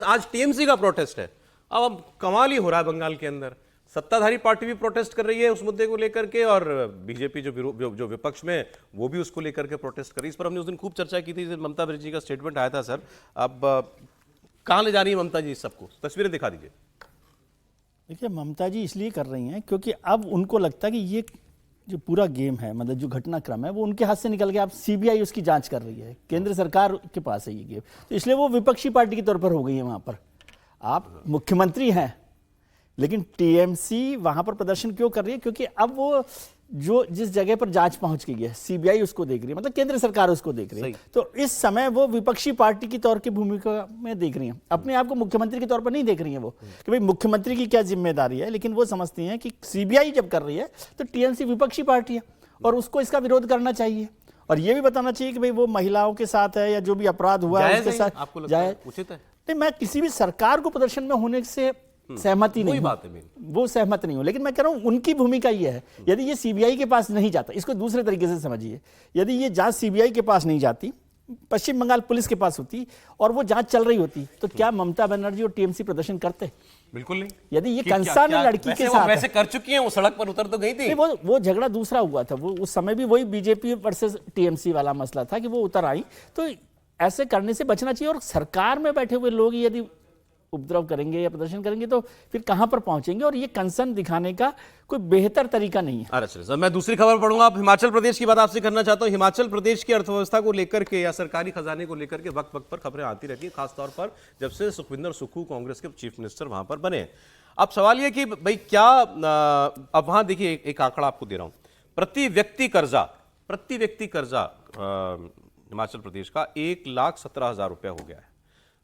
आज टीएमसी का प्रोटेस्ट है। अब कमाल ही हो रहा है बंगाल के अंदर, सत्ताधारी पार्टी भी प्रोटेस्ट कर रही है उस मुद्दे को लेकर के, और बीजेपी जो विपक्ष में वो भी उसको लेकर के प्रोटेस्ट कर रही है। इस पर हमने उस दिन खूब चर्चा की थी, ममता बनर्जी का स्टेटमेंट आया था। सर अब कहाँ ले जा रही है ममता जी? सबको तस्वीरें दिखा दीजिए। देखिए, ममता जी इसलिए कर रही हैं क्योंकि अब उनको लगता है कि ये जो पूरा गेम है, मतलब जो घटनाक्रम है, वो उनके हाथ से निकल गया। अब सीबीआई उसकी जांच कर रही है, केंद्र सरकार के पास है ये गेम, तो इसलिए वो विपक्षी पार्टी के तौर पर हो गई है वहां पर। आप मुख्यमंत्री हैं, लेकिन टीएमसी वहां पर प्रदर्शन क्यों कर रही है? क्योंकि अब वो जो जिस जगह पर जांच पहुंच गई है, सीबीआई उसको देख रही है, मतलब केंद्र सरकार उसको देख रही है, तो इस समय वो विपक्षी पार्टी की तौर की भूमिका में देख रही है, अपने आप को मुख्यमंत्री के तौर पर नहीं देख रही है वो, कि भाई मुख्यमंत्री की क्या जिम्मेदारी है। लेकिन वो समझती हैं कि सीबीआई जब कर रही है तो टीएमसी विपक्षी पार्टी है और उसको इसका विरोध करना चाहिए, और ये भी बताना चाहिए कि भाई वो महिलाओं के साथ है या जो भी अपराध हुआ है उसके साथ जाए। नहीं, मैं किसी भी सरकार को प्रदर्शन में होने से सहमति नहीं, बात है, वो सहमत नहीं हूं, लेकिन मैं कह रहा हूं उनकी भूमिका ये है। यदि ये सीबीआई के पास नहीं जाता, इसको दूसरे तरीके से समझिए, यदि ये जांच सीबीआई के पास नहीं जाती, पश्चिम बंगाल पुलिस के पास होती और वो जांच चल रही होती, तो क्या ममता बनर्जी और टीएमसी प्रदर्शन करते? बिल्कुल नहीं। यदि ये कंसर्न लड़की के साथ वैसे कर चुकी हैं, वो सड़क पर उतर तो गई थी। वो झगड़ा दूसरा हुआ था, वो उस समय भी वही बीजेपी वर्सेस टीएमसी वाला मसला था कि वो उतर आई, तो ऐसे करने से बचना चाहिए। और सरकार में बैठे हुए लोग यदि उपद्रव करेंगे या प्रदर्शन करेंगे तो फिर कहां पर पहुंचेंगे, और ये कंसर्न दिखाने का कोई बेहतर तरीका नहीं है। अरे सर, मैं दूसरी खबर पढ़ूंगा। आप हिमाचल प्रदेश की बात आपसे करना चाहता हूं। हिमाचल प्रदेश की अर्थव्यवस्था को लेकर के या सरकारी खजाने को लेकर के वक्त वक्त पर खबरें आती रहती है, खासतौर पर जब से सुखविंदर सुक्खू कांग्रेस के चीफ मिनिस्टर वहां पर बने। अब सवाल यह कि भाई क्या अब वहां देखिए, एक आंकड़ा आपको दे रहा हूं। प्रति व्यक्ति कर्जा हिमाचल प्रदेश का 1,17,000 रुपया हो गया है।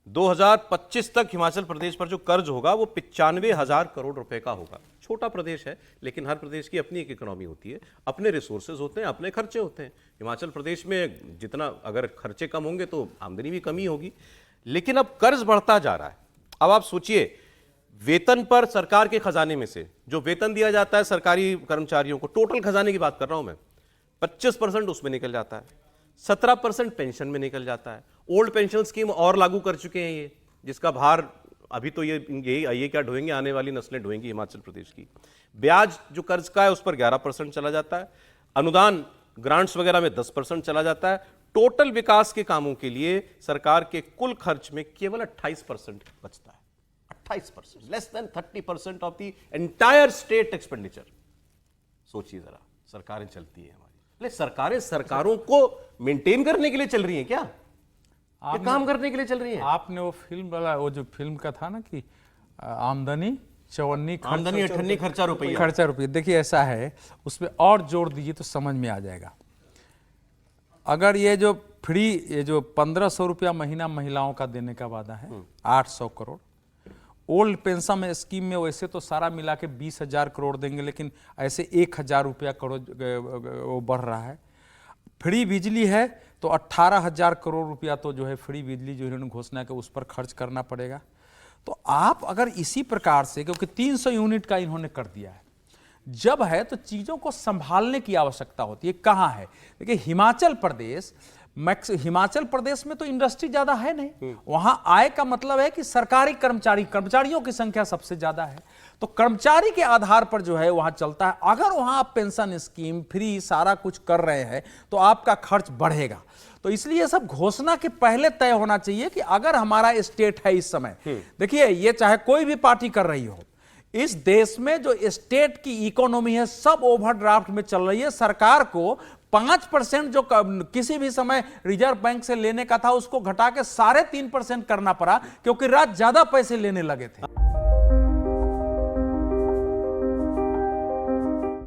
2025 तक हिमाचल प्रदेश पर जो कर्ज होगा वो 95,000 करोड़ रुपए का होगा। छोटा प्रदेश है, लेकिन हर प्रदेश की अपनी एक इकोनॉमी होती है, अपने रिसोर्सेज होते हैं, अपने खर्चे होते हैं। हिमाचल प्रदेश में जितना अगर खर्चे कम होंगे तो आमदनी भी कमी होगी, लेकिन अब कर्ज बढ़ता जा रहा है। अब आप सोचिए, वेतन पर सरकार के खजाने में से जो वेतन दिया जाता है सरकारी कर्मचारियों को, टोटल खजाने की बात कर रहा हूं मैं, 25% उसमें निकल जाता है, 17% पेंशन में निकल जाता है। ओल्ड पेंशन स्कीम और लागू कर चुके हैं ये, जिसका भार अभी तो ये क्या ढोएंगे, आने वाली नस्लें ढोएंगी हिमाचल प्रदेश की। ब्याज जो कर्ज का है उस पर 11% चला जाता है। अनुदान ग्रांट्स वगैरह में 10% चला जाता है। टोटल विकास के कामों के लिए सरकार के कुल खर्च में केवल 28% बचता है। 28%, less than 30% of the entire state expenditure. सोचिए जरा, सरकारें चलती है हमारी, सरकारें सरकारों को मेंटेन करने के लिए चल रही हैं क्या? ये काम करने के लिए चल रही है? आपने वो फिल्म वाला, वो जो फिल्म का था ना कि आमदनी अठन्नी खर्चा रुपये, देखिए ऐसा है, उसमें और जोड़ दीजिए तो समझ में आ जाएगा। अगर ये जो 1500 रुपया महीना महिलाओं का देने का वादा है, 800 करोड़। ओल्ड पेंशन स्कीम में वैसे तो सारा मिला के 20,000 करोड़ देंगे, लेकिन ऐसे 1,000 रुपया करोड़ वो बढ़ रहा है। फ्री बिजली है तो 18,000 करोड़ रुपया तो जो है फ्री बिजली जो इन्होंने घोषणा की उस पर खर्च करना पड़ेगा। तो आप अगर इसी प्रकार से, क्योंकि 300 यूनिट का इन्होंने कर दिया है, जब है तो चीजों को संभालने की आवश्यकता होती है। कहाँ है? देखिए, हिमाचल प्रदेश में तो इंडस्ट्री ज्यादा है नहीं, वहां आय का मतलब है कि सरकारी कर्मचारियों की संख्या सबसे ज्यादा है, तो कर्मचारी के आधार पर जो है वहां चलता है। अगर वहां आप पेंशन स्कीम फ्री सारा कुछ कर रहे हैं तो आपका खर्च बढ़ेगा। तो इसलिए ये सब घोषणा के पहले तय होना चाहिए कि अगर हमारा स्टेट है इस समय, देखिए ये चाहे कोई भी पार्टी कर रही हो, इस देश में जो स्टेट की इकोनॉमी है सब ओवरड्राफ्ट में चल रही है। सरकार को 5% जो किसी भी समय रिजर्व बैंक से लेने का था उसको घटा के 3.5% करना पड़ा, क्योंकि राज्य ज्यादा पैसे लेने लगे थे।